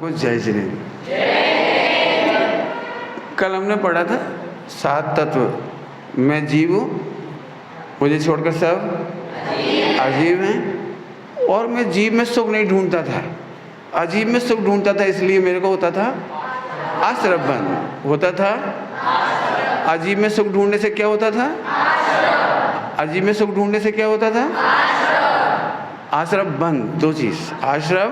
कुछ जय श्री। कल हमने पढ़ा था 7 तत्व। मैं जीव हूँ, मुझे छोड़कर सब अजीब हैं। और मैं जीव में सुख नहीं ढूंढता था, अजीब में सुख ढूंढता था, इसलिए मेरे को होता था आश्रम होता था। अजीब में सुख ढूंढने से क्या होता था? अजीब में सुख ढूंढने से क्या होता था? आश्रम बंद। दो चीज, आश्रम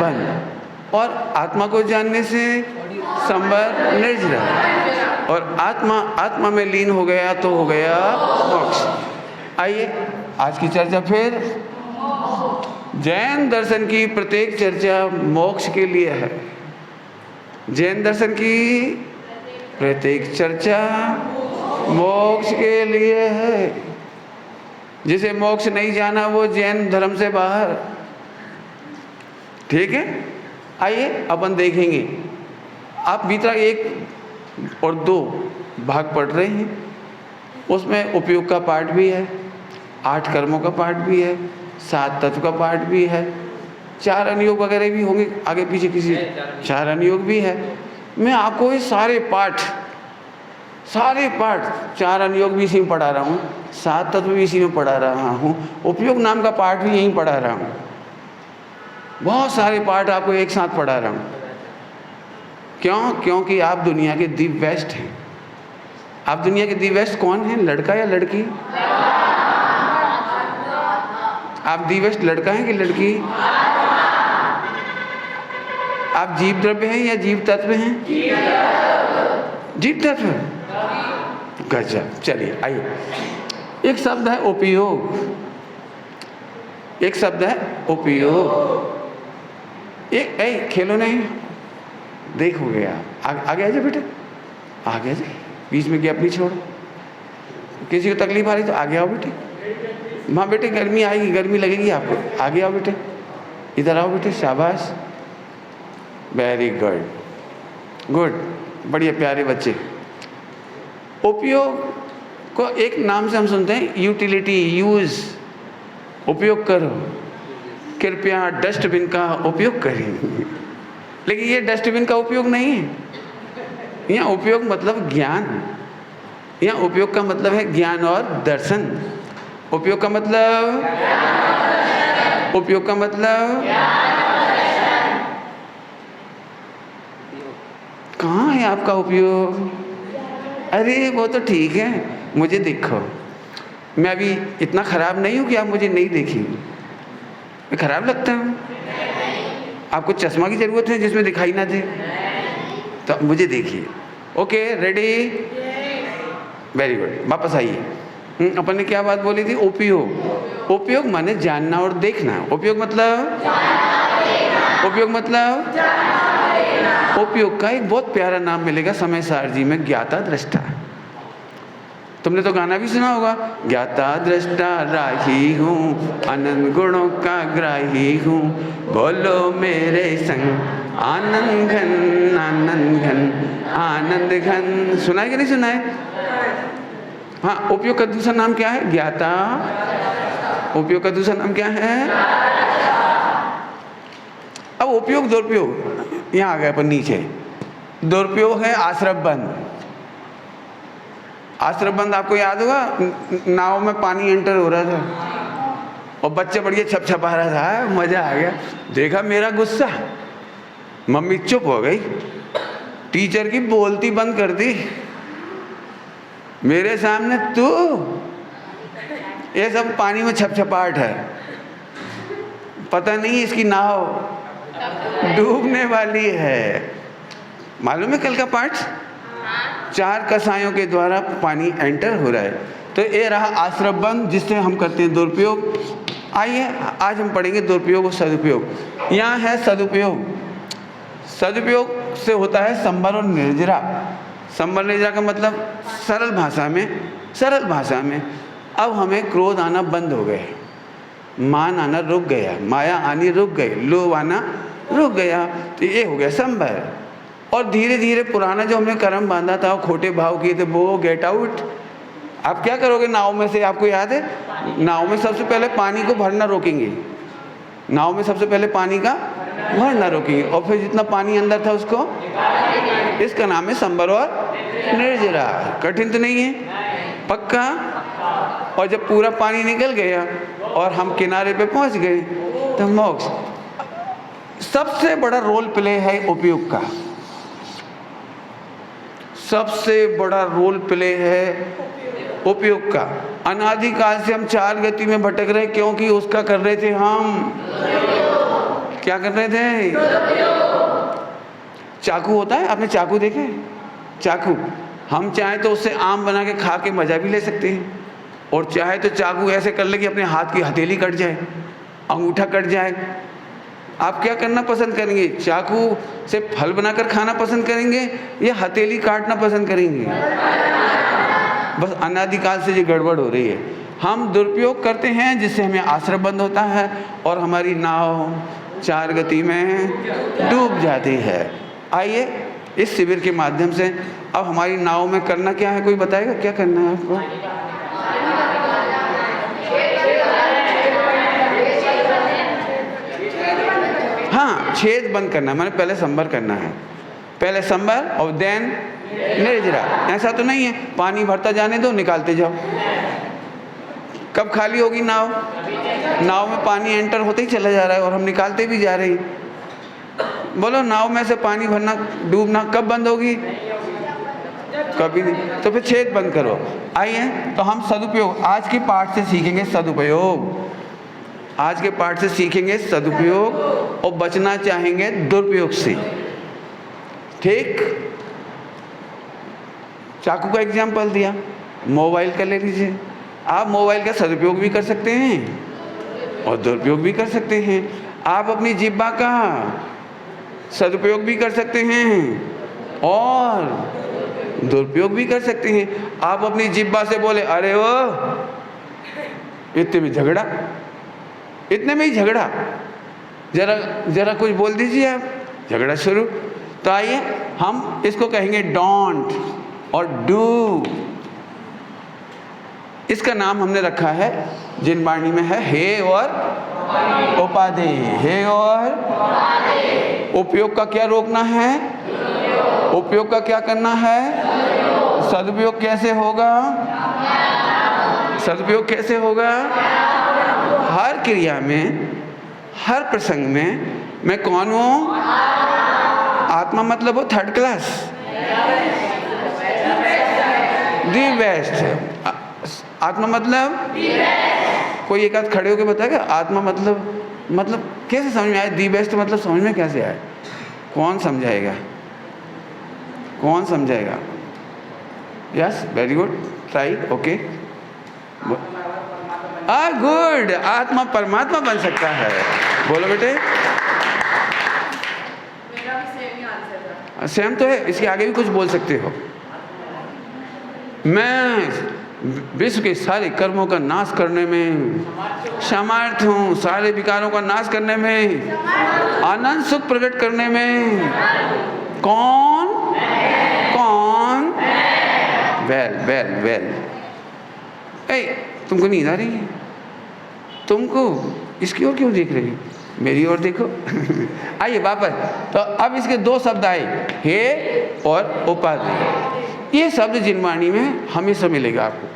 बंद। और आत्मा को जानने से संबर निर्जरा, और आत्मा में लीन हो गया तो हो गया मोक्ष। आइए आज की चर्चा फिर जैन दर्शन की प्रत्येक चर्चा मोक्ष के लिए है। जैन दर्शन की प्रत्येक चर्चा मोक्ष के लिए है। जिसे मोक्ष नहीं जाना वो जैन धर्म से बाहर। ठीक है, आइए अपन देखेंगे। आप भीतर 1 और 2 भाग पढ़ रहे हैं, उसमें उपयोग का पाठ भी है, 8 कर्मों का पाठ भी है, 7 तत्व का पाठ भी है, 4 अनुयोग वगैरह भी होंगे आगे पीछे, किसी 4 अनुयोग भी है। मैं आपको ये सारे पाठ 4 अनुयोग भी इसी में पढ़ा रहा हूँ, 7 तत्व भी इसी में पढ़ा रहा हूँ, उपयोग नाम का पाठ भी यहीं पढ़ा रहा हूँ। बहुत सारे पाठ आपको एक साथ पढ़ा रहा हूँ। क्यों? क्योंकि आप दुनिया के दी बेस्ट हैं। आप दुनिया के दी बेस्ट कौन है, लड़का या लड़की? आप दी बेस्ट लड़का हैं कि लड़की? आप जीव द्रव्य हैं या जीव तत्व हैं? जीव तत्व। गजब। चलिए आइए, एक शब्द है उपयोग, एक शब्द है उपयोग। एक खेलो नहीं, देखो गया आगे आ जाए बेटे, आगे आ जाए, बीच में गैप नहीं छोड़ो। किसी को तकलीफ आ रही तो आगे आओ बेटे। माँ बेटे गर्मी आएगी, गर्मी लगेगी आपको, आगे आओ बेटे, इधर आओ बेटे, शाबाश, वेरी गुड गुड, बढ़िया प्यारे बच्चे। उपयोग को एक नाम से हम सुनते हैं यूटिलिटी, यूज। उपयोग करो, कृपया डस्टबिन का उपयोग करें। लेकिन ये डस्टबिन का उपयोग नहीं है। यहाँ उपयोग मतलब ज्ञान, यहाँ उपयोग का मतलब है ज्ञान और दर्शन। उपयोग का मतलब, उपयोग का मतलब कहाँ है आपका उपयोग? अरे वो तो ठीक है, मुझे देखो, मैं अभी इतना खराब नहीं हूँ कि आप मुझे नहीं देखेंगे। मैं खराब लगता हूँ? आपको चश्मा की जरूरत है जिसमें दिखाई ना दे? तो मुझे देखिए। Okay, ready, very good. वापस आइए। अपन ने क्या बात बोली थी? उपयोग। उपयोग माने जानना और देखना। उपयोग मतलब, उपयोग मतलब, उपयोग का एक बहुत प्यारा नाम मिलेगा समय सार जी में, ज्ञाता दृष्टा। तुमने तो गाना भी सुना होगा, ज्ञाता दृष्टा राही हूँ, अनंत गुणों का ग्राही हूँ, बोलो मेरे संग आनंद घन आनंद घन आनंद घन। सुना है कि नहीं सुना है? हाँ, उपयोग का दूसरा नाम क्या है? ज्ञाता। उपयोग का दूसरा नाम क्या है? अब उपयोग दुरुपयोग, यहाँ आ गए अपन नीचे। दुरुपयोग है आश्रम बंद। आश्रम बंद आपको याद होगा, नाव में पानी एंटर हो रहा था और बच्चे बढ़िया छपछपा रहा था, मजा आ गया। देखा मेरा गुस्सा, मम्मी चुप हो गई, टीचर की बोलती बंद कर दी मेरे सामने। तू, ये सब पानी में छपछपाहट है, पता नहीं इसकी नाव डूबने वाली है। मालूम है कल का पाठ? 4 कसायों के द्वारा पानी एंटर हो रहा है। तो ये रहा आश्रम बंद, जिससे हम करते हैं दुरुपयोग। आइए आज हम पढ़ेंगे दुरुपयोग और सदुपयोग। यहाँ है सदुपयोग। सदुपयोग से होता है संबर और निर्जरा। संबर निर्जरा का मतलब सरल भाषा में, सरल भाषा में, अब हमें क्रोध आना बंद हो गए, मान आना रुक गया, माया आनी रुक गई, लोभ आना रुक गया, तो ये हो गया संबर। और धीरे धीरे पुराना जो हमने कर्म बांधा था, खोटे भाव किए थे, वो गेट आउट। आप क्या करोगे नाव में से? आपको याद है, नाव में सबसे पहले पानी को भरना रोकेंगे। नाव में सबसे पहले पानी का वह ना रोकेंगे, और फिर जितना पानी अंदर था उसको, इसका नाम है संबर और निर्जरा। कठिन तो नहीं है, पक्का। और जब पूरा पानी निकल गया और हम किनारे पे पहुंच गए तो मोक्ष। सबसे बड़ा रोल प्ले है उपयोग का, सबसे बड़ा रोल प्ले है उपयोग का। अनादिकाल से हम 4 गति में भटक रहे, क्योंकि उसका कर रहे थे हम, क्या कर रहे थे? चाकू होता है, आपने चाकू देखे? चाकू, हम चाहे तो उससे आम बना के खा के मजा भी ले सकते हैं, और चाहे तो चाकू ऐसे कर ले कि अपने हाथ की हथेली कट जाए, अंगूठा कट जाए। आप क्या करना पसंद करेंगे? चाकू से फल बनाकर खाना पसंद करेंगे या हथेली काटना पसंद करेंगे? बस अनादिकाल से ये गड़बड़ हो रही है। हम दुरुपयोग करते हैं जिससे हमें आश्रय बंद होता है और हमारी नाव 4 गति में डूब जाती है। आइए इस शिविर के माध्यम से अब हमारी नाव में करना क्या है, कोई बताएगा क्या करना है आपको? हाँ, छेद बंद करना है, मैंने पहले संबर करना है, पहले संबर और देन निर्जरा। ऐसा तो नहीं है पानी भरता जाने दो, निकालते जाओ। कब खाली होगी नाव? नाव में पानी एंटर होते ही चला जा रहा है और हम निकालते भी जा रहे हैं। बोलो, नाव में से पानी भरना, डूबना कब बंद होगी? कभी नहीं। तो फिर छेद बंद करो। आइए तो हम सदुपयोग आज के पाठ से सीखेंगे, सदुपयोग। आज के पाठ से सीखेंगे सदुपयोग और बचना चाहेंगे दुरुपयोग से। ठीक, चाकू का एग्जाम्पल दिया, मोबाइल का ले लीजिए। आप मोबाइल का सदुपयोग भी कर सकते हैं और दुरुपयोग भी कर सकते हैं। आप अपनी जिह्वा का सदुपयोग भी कर सकते हैं और दुरुपयोग भी कर सकते हैं। आप अपनी जिह्वा से बोले, अरे वो इतने में झगड़ा, इतने में ही झगड़ा, जरा जरा कुछ बोल दीजिए आप, झगड़ा शुरू। तो आइए हम इसको कहेंगे डोंट और डू। इसका नाम हमने रखा है, जिन वाणी में है, हे और उपादेय। हे और उपयोग का क्या रोकना है? उपयोग का क्या करना है? सदुपयोग कैसे होगा? सदुपयोग कैसे होगा? हर क्रिया में, हर प्रसंग में मैं कौन हूँ? आत्मा मतलब हो थर्ड क्लास, दी बेस्ट। आत्मा मतलब कोई एक आध खड़े होकर बताएगा आत्मा मतलब कैसे समझ में आए? दी बेस्ट मतलब समझ में कैसे आए? कौन समझाएगा? कौन समझाएगा? Yes, very good, try, okay. Good, आत्मा परमात्मा बन सकता है। बोलो बेटे। सेम तो है, इसके आगे भी कुछ बोल सकते हो। मैं विश्व के सारे कर्मों का नाश करने में समर्थ हूँ, सारे विकारों का नाश करने में, आनंद सुख प्रकट करने में। कौन? कौन? Well well well. तुमको नींद आ रही है? तुमको इसकी ओर क्यों देख रही हो? मेरी ओर देखो। आइए वापस। तो अब इसके 2 शब्द आए, हे और उपादेय। ये शब्द जिनवाणी में हमेशा मिलेगा, आपको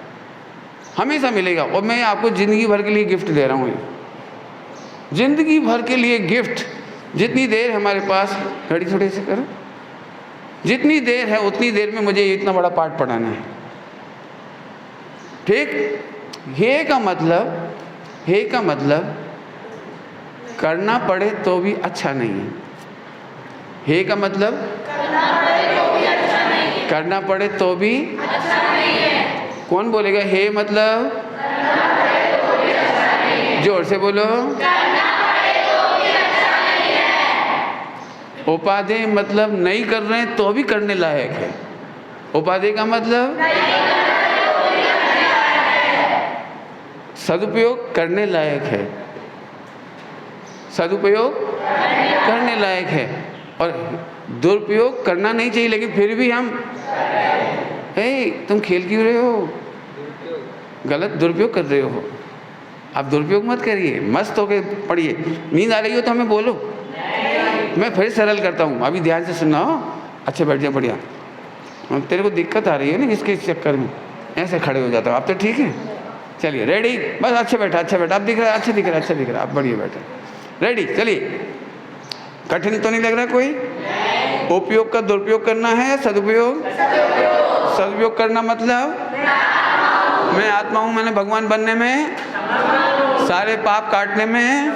हमेशा मिलेगा। और मैं आपको जिंदगी भर के लिए गिफ्ट दे रहा हूँ, जिंदगी भर के लिए गिफ्ट। जितनी देर हमारे पास, घड़ी थोड़े से करो, जितनी देर है उतनी देर में मुझे इतना बड़ा पाठ पढ़ाना है। ठीक। हे का मतलब करना पड़े तो भी अच्छा नहीं है। हे का मतलब करना पड़े तो भी अच्छा नहीं है। कौन बोलेगा हे मतलब? जोर से बोलो। उपादेय मतलब नहीं कर रहे हैं तो भी करने लायक है। उपादेय का मतलब सदुपयोग करने लायक है, सदुपयोग करने लायक है। और दुरुपयोग करना नहीं चाहिए, लेकिन फिर भी हम, तुम खेल क्यों रहे हो? गलत दुरुपयोग कर रहे हो। आप दुरुपयोग मत करिए, मस्त होके पढ़िए। नींद आ रही हो तो हमें बोलो। मैं फिर सरल करता हूँ, अभी ध्यान से सुनना हो। अच्छा बैठ जा, बढ़िया। तेरे को दिक्कत आ रही है ना इसके चक्कर में, ऐसे खड़े हो जाता हूँ। अब तो ठीक है, चलिए रेडी, बस अच्छा बैठा, अच्छा बैठा, अब दिख रहा है, अच्छा दिख रहा है, अच्छा दिख रहा है, अब बढ़िया बैठा। रेडी, चलिए। कठिन तो नहीं लग रहा कोई? उपयोग का दुरुपयोग करना है या सदुपयोग? सदुपयोग करना मतलब मैं आत्मा हूँ, मैंने भगवान बनने में, सारे पाप काटने में,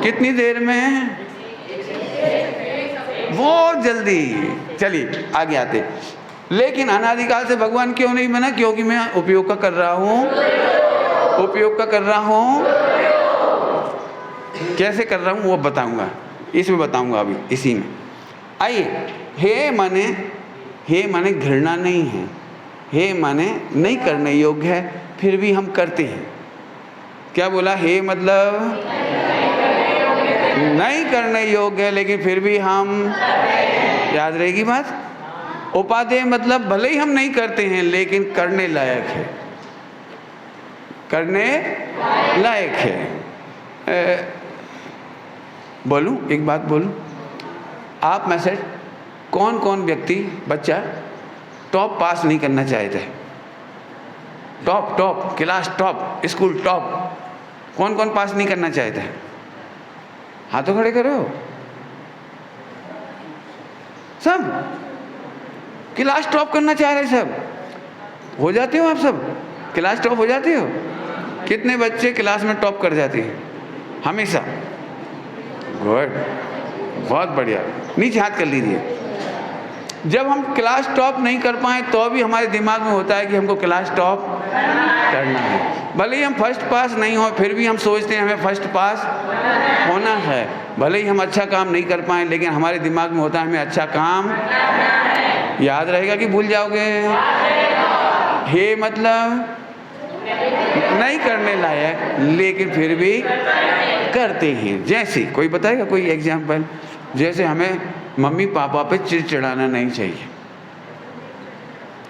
कितनी देर में? बहुत जल्दी। चलिए आगे आते। लेकिन अनादिकाल से भगवान क्यों नहीं बना? क्योंकि मैं उपयोग का कर रहा हूँ, उपयोग का कर रहा हूँ। कैसे कर रहा हूँ वो बताऊंगा, इसमें बताऊंगा अभी इसी में। आइए। हे माने घृणा नहीं है, हे माने नहीं करने योग्य है, फिर भी हम करते हैं। क्या बोला? हे मतलब नहीं करने योग्य है, लेकिन फिर भी हम, याद रहेगी बात। उपादेय मतलब भले ही हम नहीं करते हैं, लेकिन करने लायक है, करने लायक है। बोलूं एक बात बोलूं, आप में से कौन कौन व्यक्ति, बच्चा टॉप पास नहीं करना चाहते? Top class top, school top, कौन कौन पास नहीं करना चाहते? हाथ तो खड़े करो। सब क्लास टॉप करना चाह रहे, सब हो जाते हो आप? सब क्लास टॉप हो जाते हो? कितने बच्चे क्लास में टॉप कर जाते हैं हमेशा? गुड, बहुत बढ़िया। नीचे हाथ कर लीजिए। जब हम क्लास टॉप नहीं कर पाए तो भी हमारे दिमाग में होता है कि हमको क्लास टॉप करना है। भले ही हम फर्स्ट पास नहीं हो, फिर भी हम सोचते हैं हमें फर्स्ट पास होना है। भले ही हम अच्छा काम नहीं कर पाए, लेकिन हमारे दिमाग में होता है हमें अच्छा काम। याद रहेगा कि भूल जाओगे? हे मतलब नहीं करने लायक, लेकिन फिर भी करते हैं। जैसे कोई बताएगा कोई एग्जाम्पल? जैसे हमें मम्मी पापा पे चिड़चिड़ाना नहीं चाहिए,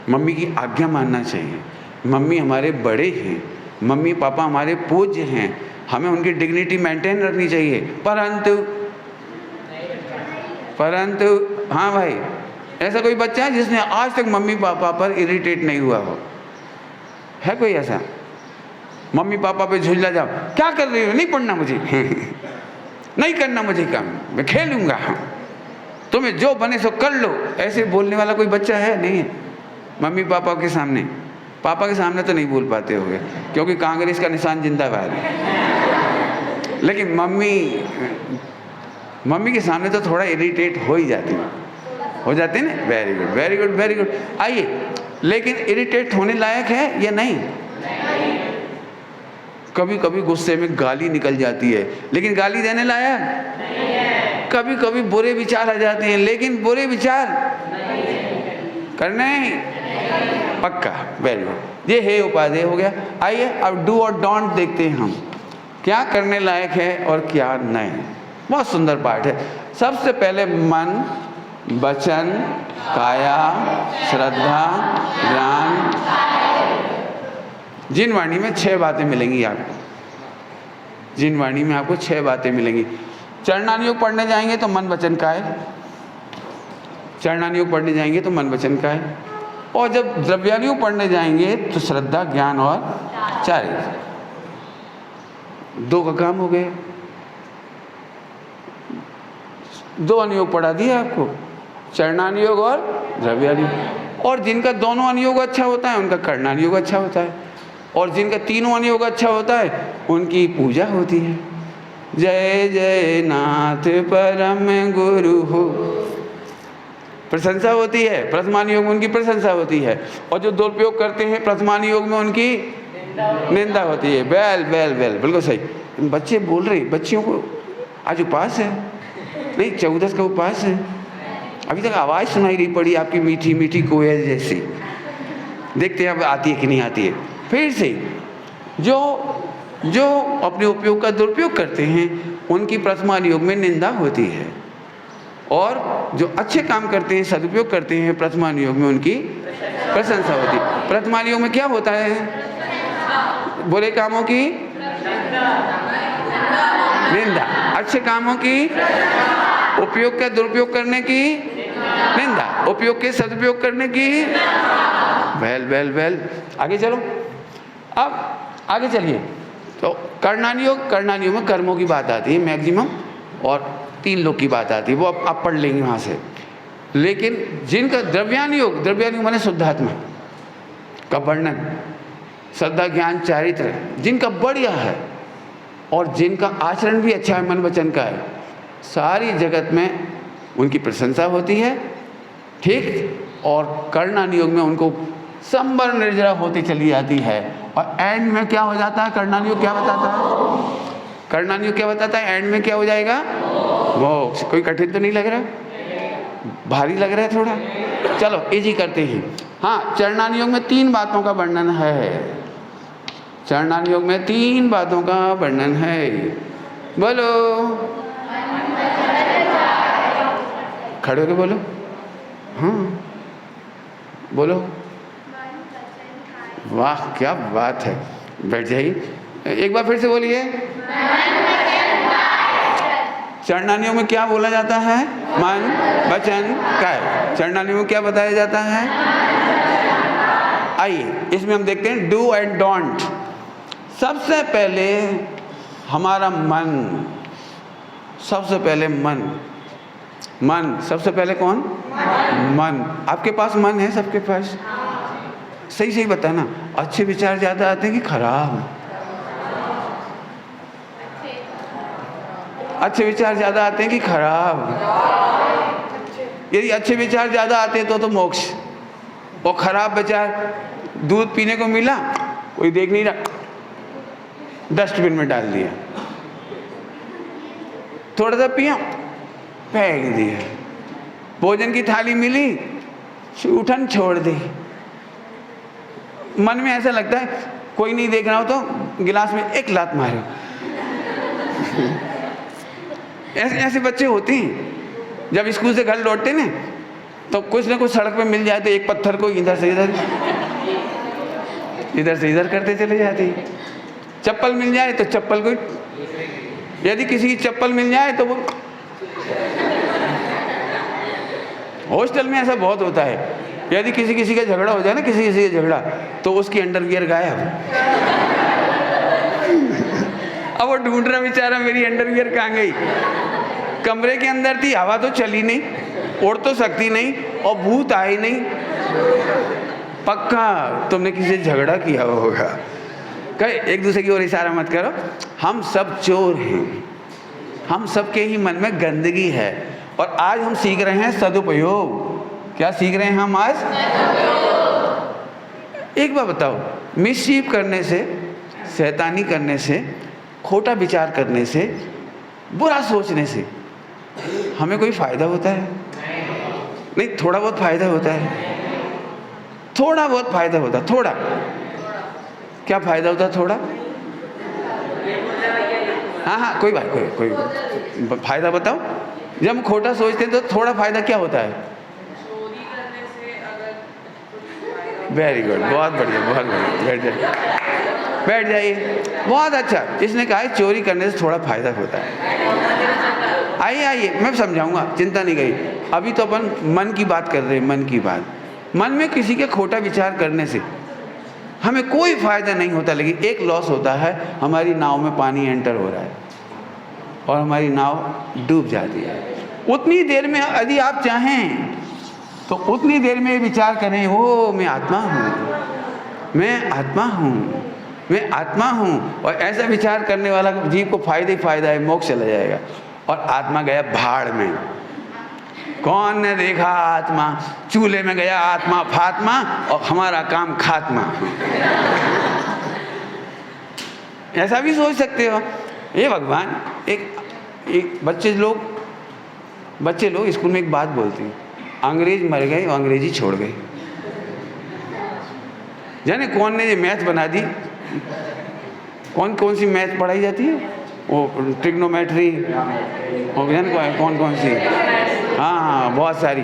मम्मी की आज्ञा मानना चाहिए। मम्मी हमारे बड़े हैं, मम्मी पापा हमारे पूज्य हैं, हमें उनकी डिग्निटी मेंटेन रखनी चाहिए। परंतु हाँ भाई, ऐसा कोई बच्चा है जिसने आज तक मम्मी पापा पर इरिटेट नहीं हुआ हो? है कोई ऐसा? मम्मी पापा पे झुंझला जाओ, क्या कर रही हो? नहीं पढ़ना मुझे नहीं करना मुझे काम, मैं खेलूंगा, तुम्हें जो बने सो कर लो, ऐसे बोलने वाला कोई बच्चा है? नहीं है। मम्मी पापा के सामने, पापा के सामने तो नहीं बोल पाते होंगे क्योंकि कांग्रेस का निशान जिंदाबाद है, लेकिन मम्मी के सामने तो थोड़ा इरिटेट हो ही जाते हैं ना। Very good, very good, very good. आइए, लेकिन इरिटेट होने लायक है या नहीं? कभी कभी गुस्से में गाली निकल जाती है, लेकिन गाली देने लायक नहीं है। कभी कभी बुरे विचार आ जाते हैं, लेकिन बुरे विचार करने पक्का। वेरी गुड, ये है उपादेय हो गया। आइए अब डू और डोंट देखते हैं हम, क्या करने लायक है और क्या नहीं। बहुत सुंदर पाठ है। सबसे पहले मन, वचन, काया, श्रद्धा, ज्ञान। जिन वाणी में 6 बातें मिलेंगी आपको, जिन वाणी में आपको 6 बातें मिलेंगी। चरणानुयोग पढ़ने जाएंगे तो मन वचन काया, चरणानुयोग पढ़ने जाएंगे तो मन वचन काया, और जब द्रव्यानुयोग पढ़ने जाएंगे तो श्रद्धा, ज्ञान और चारित्र। 2 का काम हो गया। 2 अनुयोग पढ़ा दिया आपको, चरणानुयोग और द्रव्यानुयोग। और जिनका दोनों अनुयोग अच्छा होता है उनका कर्णानुयोग अच्छा होता है, और जिनका तीनों अनुयोग अच्छा होता है उनकी पूजा होती है। जय जय नाथ परम गुरु हो, प्रशंसा होती है। प्रथमानुयोग में उनकी प्रशंसा होती है, और जो दुरुपयोग करते हैं प्रथमानुयोग में उनकी निंदा होती है। वेल वेल वेल, बिल्कुल सही। बच्चे बोल रहे, बच्चियों को आज उपास है? नहीं, 14 का उपास है। अभी तक आवाज़ सुनाई नहीं पड़ी आपकी, मीठी मीठी कोयल जैसी। देखते हैं अब आती है कि नहीं आती है। फिर से जो अपने उपयोग का दुरुपयोग करते हैं उनकी प्रथमानुयोग में निंदा होती है, और जो अच्छे काम करते हैं, सदुपयोग करते हैं, प्रथमानुयोग में उनकी प्रशंसा होती है। प्रथमानुयोग में क्या होता है? बुरे कामों की निंदा, अच्छे कामों की उपयोग का दुरुपयोग करने की निंदा, उपयोग के सदुपयोग करने की वेल वेल वेल। आगे चलो, अब आगे चलिए। तो कर्णानियोग में कर्मों की बात आती है मैक्सिमम, और 3 लोग की बात आती है, वो आप पढ़ लेंगे वहाँ से। लेकिन जिनका द्रव्यानुयोग माने शुद्धात्मा का वर्णन, श्रद्धा ज्ञान चारित्र जिनका बढ़िया है और जिनका आचरण भी अच्छा है, मन वचन का है, सारी जगत में उनकी प्रशंसा होती है, ठीक। और कर्णानियोग में उनको संबर निर्जरा होती चली जाती है। और एंड में क्या हो जाता है? कर्णानियोग क्या बताता है? कर्णानियोग क्या बताता है? एंड में क्या हो जाएगा? मोक्ष। कोई कठिन तो नहीं लग रहा? भारी लग रहा है थोड़ा? चलो इजी करते हैं। हाँ, चरणानियोग में 3 बातों का वर्णन है। चरणानियोग में 3 बातों का वर्णन है। बोलो, खड़े होके बोलो। हाँ बोलो। वाह क्या बात है, बैठ जाइए। एक बार फिर से बोलिए। चरणानियोग में क्या बोला जाता है? मन वचन काया। चरणानियोग में क्या बताया जाता है? आइए इसमें हम देखते हैं डू एंड डोंट। सबसे पहले हमारा मन, सबसे पहले मन सबसे पहले कौन? मन। आपके पास मन है? सबके पास? सही सही बताना, अच्छे विचार ज़्यादा आते हैं कि खराब? अच्छे विचार ज़्यादा आते हैं कि खराब? यदि अच्छे विचार ज़्यादा आते हैं तो मोक्ष, और खराब विचार, दूध पीने को मिला, कोई देख नहीं रहा, डस्टबिन में डाल दिया। थोड़ा सा पिया, फेंक दिया। भोजन की थाली मिली, उठन छोड़ दी। मन में ऐसा लगता है कोई नहीं देख रहा हो तो गिलास में 1 लात मारो। ऐसे बच्चे होते हैं। जब स्कूल से घर लौटते ना, तो कुछ ना कुछ सड़क पे मिल जाए तो एक पत्थर को इधर से इधर करते चले जाते हैं। चप्पल मिल जाए तो चप्पल को, यदि किसी की चप्पल मिल जाए तो वो, हॉस्टल में ऐसा बहुत होता है। यदि किसी का झगड़ा हो जाए ना, किसी का झगड़ा, तो उसकी अंडरवियर गायब। अब वो ढूंढ रहा बेचारा, मेरी अंडरवियर कहाँ गई? कमरे के अंदर थी, हवा तो चली नहीं, उड़ तो सकती नहीं, और भूत आए नहीं। पक्का तुमने किसी से झगड़ा किया होगा। कहे एक दूसरे की ओर इशारा मत करो। हम सब चोर हैं, हम सबके ही मन में गंदगी है। और आज हम सीख रहे हैं सदुपयोग। क्या सीख रहे हैं हम आज? एक बार बताओ, मिसचीफ करने से, शैतानी करने से, खोटा विचार करने से, बुरा सोचने से हमें कोई फायदा होता है? नहीं, थोड़ा बहुत फायदा होता है। थोड़ा बहुत फायदा होता है। थोड़ा क्या फायदा होता है? थोड़ा, हाँ कोई बात, कोई फायदा बताओ। जब हम खोटा सोचते हैं तो थोड़ा फायदा क्या होता है? वेरी गुड, बहुत बढ़िया, बहुत बढ़िया। बैठ जाइए। बहुत अच्छा। इसने कहा है चोरी करने से थोड़ा फायदा होता है। आइए मैं समझाऊंगा, चिंता नहीं करिए। अभी तो अपन मन की बात कर रहे हैं। मन की बात, मन में किसी के खोटा विचार करने से हमें कोई फायदा नहीं होता, लेकिन एक लॉस होता है। हमारी नाव में पानी एंटर हो रहा है और हमारी नाव डूब जाती है। उतनी देर में यदि आप चाहें तो उतनी देर में विचार करें, ओ मैं आत्मा हूँ, मैं आत्मा हूँ, मैं आत्मा हूँ। और ऐसा विचार करने वाला जीव को फायदा ही फायदा है, मोक्ष चला जाएगा। और आत्मा गया भाड़ में। कौन ने देखा आत्मा? चूल्हे में गया आत्मा फात्मा, और हमारा काम खात्मा। ऐसा भी सोच सकते हो। ये भगवान, एक बच्चे लोग स्कूल में एक बात बोलते हैं, अंग्रेज मर गए और अंग्रेजी छोड़ गए। जाने कौन ने ये मैथ बना दी? कौन सी मैथ पढ़ाई जाती है? वो ट्रिग्नोमेट्री, और जाने कौन सी, हाँ बहुत सारी।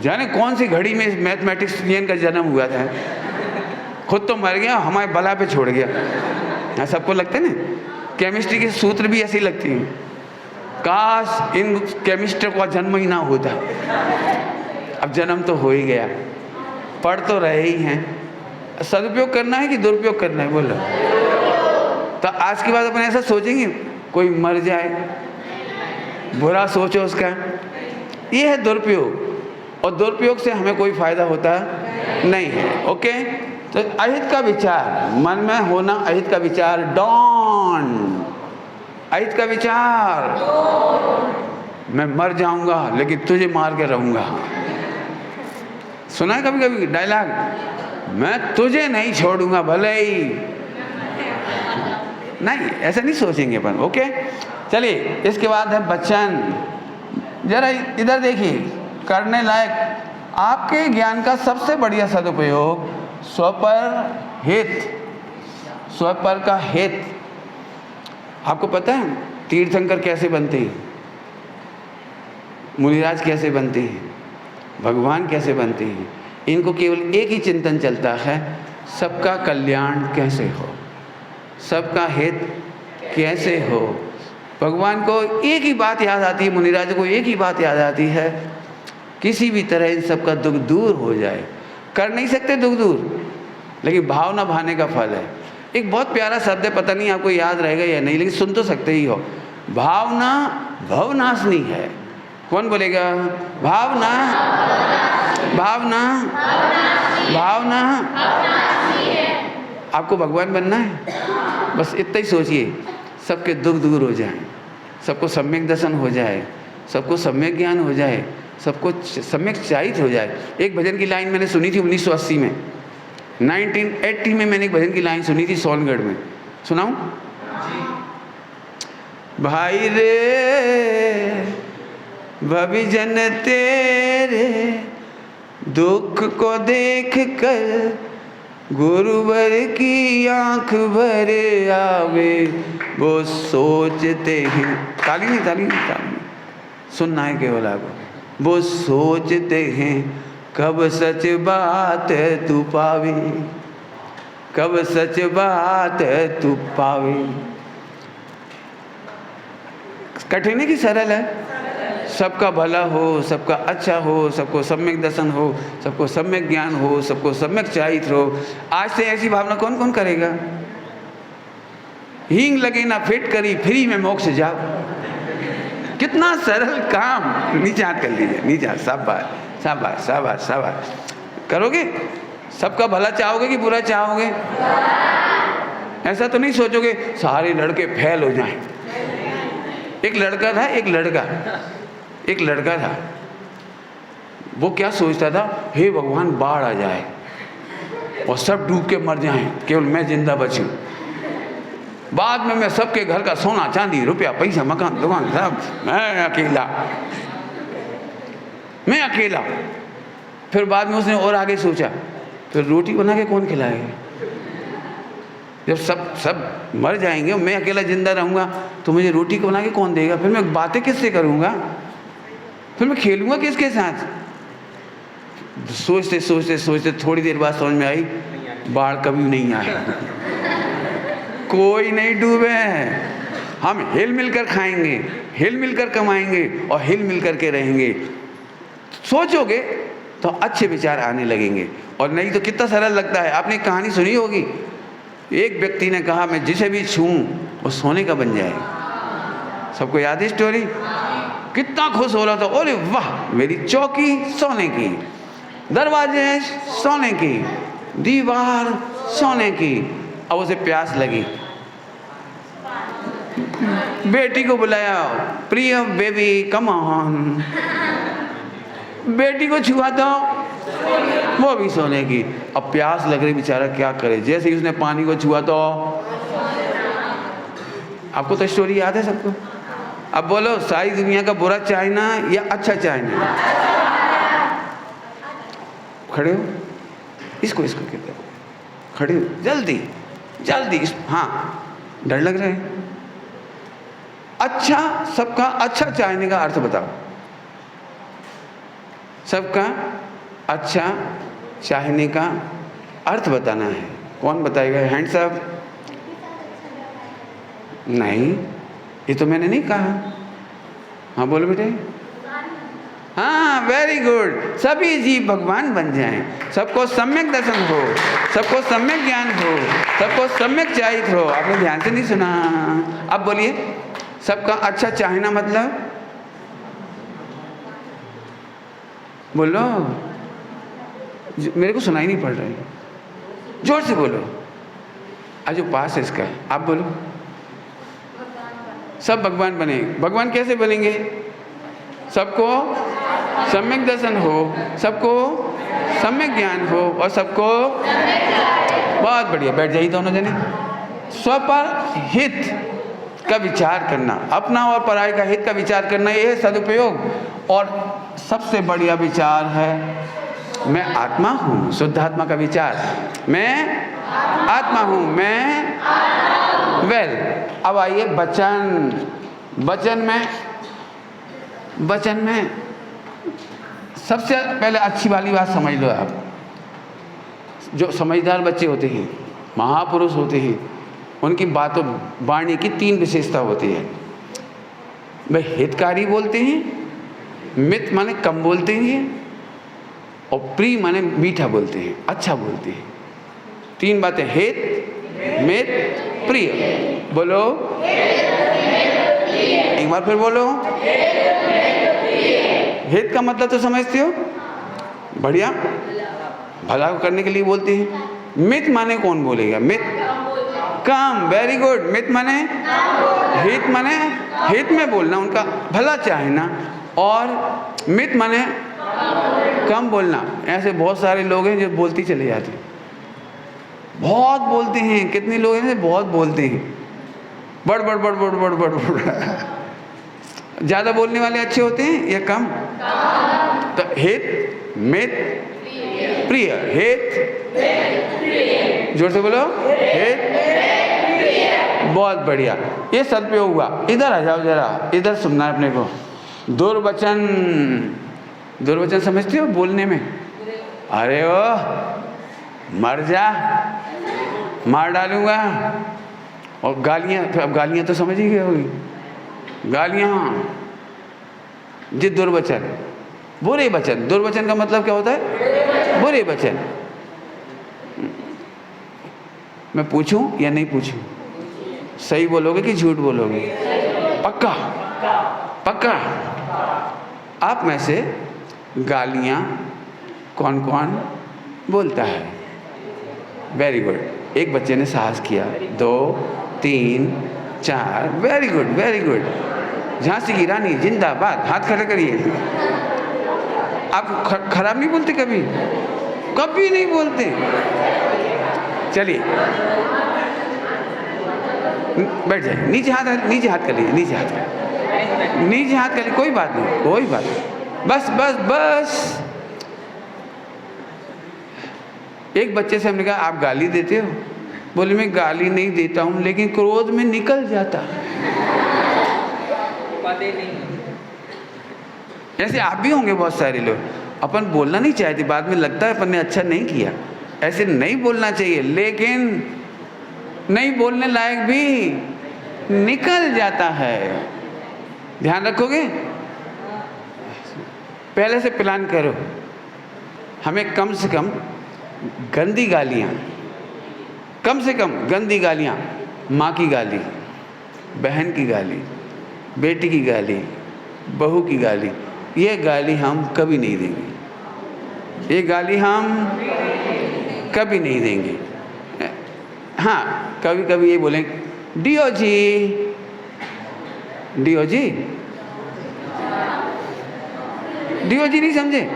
जाने कौन सी घड़ी में मैथमेटिशियन का जन्म हुआ था। खुद तो मर गया, हमारे बला पे छोड़ गया। सबको लगता है ना, केमिस्ट्री के सूत्र भी ऐसी लगती हैं। काश इन केमिस्टर का जन्म ही ना होता। अब जन्म तो हो ही गया, पढ़ तो रहे ही हैं। सदुपयोग करना है कि दुरुपयोग करना है, बोलो। तो आज की बात अपन ऐसा सोचेंगे कोई मर जाए, बुरा सोचो उसका, ये है दुरुपयोग। और दुरुपयोग से हमें कोई फायदा होता नहीं है। ओके, तो अहित का विचार मन में होना, अहित का विचार, डॉन, अहित का विचार, मैं मर जाऊंगा लेकिन तुझे मार के रहूंगा। सुना है कभी कभी डायलॉग, मैं तुझे नहीं छोड़ूंगा भले ही। नहीं, ऐसा नहीं सोचेंगे अपन। ओके, चलिए इसके बाद है वचन। जरा इधर देखिए, करने लायक, आपके ज्ञान का सबसे बढ़िया सदुपयोग स्वपर हित, स्वपर का हित। आपको पता है तीर्थंकर कैसे बनते हैं, मुनिराज कैसे बनते हैं, भगवान कैसे बनते हैं? इनको केवल एक ही चिंतन चलता है, सबका कल्याण कैसे हो, सबका हित कैसे हो। भगवान को एक ही बात याद आती है, मुनिराज को एक ही बात याद आती है, किसी भी तरह इन सबका दुख दूर हो जाए। कर नहीं सकते दुख दूर, लेकिन भावना भाने का फल है। एक बहुत प्यारा शब्द है, पता नहीं आपको याद रहेगा या नहीं, लेकिन सुन तो सकते ही हो। भावना भवनाशनी है। कौन बोलेगा? भावना, भावना, भावना। आपको भगवान बनना है, बस इतना ही सोचिए, सबके दुख दूर हो जाए, सबको सम्यक दर्शन हो जाए, सबको सम्यक ज्ञान हो जाए, सबको सम्यक चाहित हो जाए। एक भजन की लाइन मैंने सुनी थी 1980 में, 1980 में मैंने एक भजन की लाइन सुनी थी सोनगढ़ में। सुनाऊं? भाई रे भविजन तेरे दुख को देख कर गुरुवर की आंख भर आवे, वो सोचते हैं, ताली नहीं, ताली नहीं, ताली नहीं, सुनना है केवल आपको। वो सोचते हैं कब सच बात तू पावे, कब सच बात तू पावे। कठिन है कि सरल है? सबका भला हो, सबका अच्छा हो, सबको सम्यक दर्शन हो, सबको सम्यक ज्ञान हो, सबको सम्यक चाहित हो। आज से ऐसी भावना कौन कौन करेगा? हींग लगे ना फिट करी, फ्री में मोक्ष जाओ। कितना सरल काम। नीचे हाथ कर लीजिए, नीचे हाथ, शाबाश शाबाश शाबाश शाबाश। करोगे? सबका भला चाहोगे कि बुरा चाहोगे? ऐसा तो नहीं सोचोगे सारे लड़के फेल हो जाएं। एक लड़का था, एक लड़का था, वो क्या सोचता था, हे भगवान बाढ़ आ जाए और सब डूब के मर जाएं, केवल मैं जिंदा बचूं। बाद में मैं सबके घर का सोना चांदी रुपया पैसा मकान दुकान सब, मैं अकेला। फिर बाद में उसने और आगे सोचा, फिर रोटी बना के कौन खिलाएगा? जब सब मर जाएंगे और मैं अकेला जिंदा रहूंगा तो मुझे रोटी बना के कौन देगा? फिर मैं बातें किससे करूंगा? फिर मैं खेलूंगा किसके साथ? सोचते सोचते सोचते थोड़ी देर बाद समझ में आई, बाढ़ कभी नहीं आए, कोई नहीं डूबे हैं। हम हिल मिल कर खाएंगे, हिल मिल कर कमाएंगे और हिल मिल कर के रहेंगे। सोचोगे तो अच्छे विचार आने लगेंगे, और नहीं तो कितना सरल लगता है। आपने कहानी सुनी होगी, एक व्यक्ति ने कहा मैं जिसे भी छूऊं वो सोने का बन जाए। सबको याद है स्टोरी? कितना खुश हो रहा था, अरे वाह मेरी चौकी सोने की, दरवाजे सोने की, दीवार सोने की। अब उसे प्यास लगी, बेटी को बुलाया, प्रिय बेबी कम ऑन। बेटी को छुआ तो वो भी सोने की। अब प्यास लग रही, बेचारा क्या करे। जैसे ही उसने पानी को छुआ तो, आपको तो स्टोरी याद है सबको। अब बोलो सारी दुनिया का बुरा चाहना या अच्छा चाहना? खड़े हो, इसको कहते हो, खड़े हो, जल्दी जल्दी। हाँ, डर लग रहा है। अच्छा, सबका अच्छा चाहने का अर्थ बताओ। सबका अच्छा चाहने का अर्थ बताना है। कौन बताएगा? Hands up. नहीं, ये तो मैंने नहीं कहा। हाँ बोलो बेटे। हाँ वेरी गुड। सभी जीव भगवान बन जाएं, सबको सम्यक दर्शन हो, सबको सम्यक ज्ञान हो, सबको सम्यक चाहित हो। आपने ध्यान से नहीं सुना। अब बोलिए, सबका अच्छा चाहना मतलब बोलो, मेरे को सुनाई नहीं पड़ रहा है, जोर से बोलो। आज जो पास है इसका, आप बोलो। सब भगवान बने। भगवान कैसे बनेंगे? सबको सम्यक दर्शन हो, सबको सम्यक ज्ञान हो और सबको, बहुत बढ़िया, बैठ जाइए दोनों जने। स्व पर हित का विचार करना, अपना और पराई का हित का विचार करना, ये है सदुपयोग। और सबसे बढ़िया विचार है मैं आत्मा हूँ, शुद्ध आत्मा का विचार, मैं आत्मा हूँ, मैं वेल। अब आइए वचन। वचन में सबसे पहले अच्छी वाली बात समझ लो आप। जो समझदार बच्चे होते हैं, महापुरुष होते हैं, उनकी बातों वाणी की 3 विशेषता होती है। वे हितकारी बोलते हैं, मित माने कम बोलते हैं, और प्रिय माने मीठा बोलते हैं, अच्छा बोलते हैं। 3 बातें, हित, मित, प्रिय। बोलो, एक बार फिर बोलो। हित का मतलब तो समझते हो, बढ़िया, भला करने के लिए बोलते हैं। मित माने कौन बोलेगा? मित काम, वेरी गुड। मित माने हित, माने हित में बोलना, उनका भला चाहना। और मित माने कम बोलना। ऐसे बहुत सारे लोग हैं जो बोलती चले जाते हैं, बहुत बोलते हैं। कितने लोग हैं बहुत बोलते हैं, बड़ बड़ बड़ बड़ बड़ बड़ बड़। ज़्यादा बोलने वाले अच्छे होते हैं या कम? तो हित, मित, प्रिय। हित, जोर से बोलो, हित, बहुत बढ़िया, ये सदुपयोग हुआ। इधर आ जाओ जरा, इधर सुनना है अपने को। दुर्वचन। दुर्वचन समझते हो बोलने में? अरे ओ मर जा, मार डालूंगा। और गालियाँ, तो अब गालियाँ तो समझ ही गए होगी। गालियाँ, जी दुर्वचन, बुरे वचन। दुर्वचन का मतलब क्या होता है? बुरे वचन। मैं पूछूं या नहीं पूछूं? सही बोलोगे कि झूठ बोलोगे? पक्का? पक्का? आप में से गालियाँ कौन कौन बोलता है? Very good. एक बच्चे ने साहस किया, 2 3 4, very good very good. Jhansi की रानी जिंदाबाद, हाथ खड़े करिए। आप खराब नहीं बोलते कभी? कभी नहीं बोलते। चलिए बैठ जाइए, नीचे हाथ, नीचे हाथ कर लीजिए, नीचे हाथ कर, नीचे हाथ कर लीजिए, कोई बात नहीं, कोई बात नहीं, बस बस बस। एक बच्चे से हमने कहा आप गाली देते हो? बोले मैं गाली नहीं देता हूँ, लेकिन क्रोध में निकल जाता। ऐसे आप भी होंगे बहुत सारे लोग, अपन बोलना नहीं चाहते, बाद में लगता है अपन ने अच्छा नहीं किया। ऐसे नहीं बोलना चाहिए, लेकिन नहीं बोलने लायक भी निकल जाता है। ध्यान रखोगे? पहले से प्लान करो। हमें कम से कम गंदी गालियाँ, कम से कम गंदी गालियाँ, माँ की गाली, बहन की गाली, बेटी की गाली, बहू की गाली, ये गाली हम कभी नहीं देंगे। ये गाली हम कभी नहीं देंगे। हाँ, कभी कभी ये बोलेंगे D O G, D O G, D O G नहीं समझे?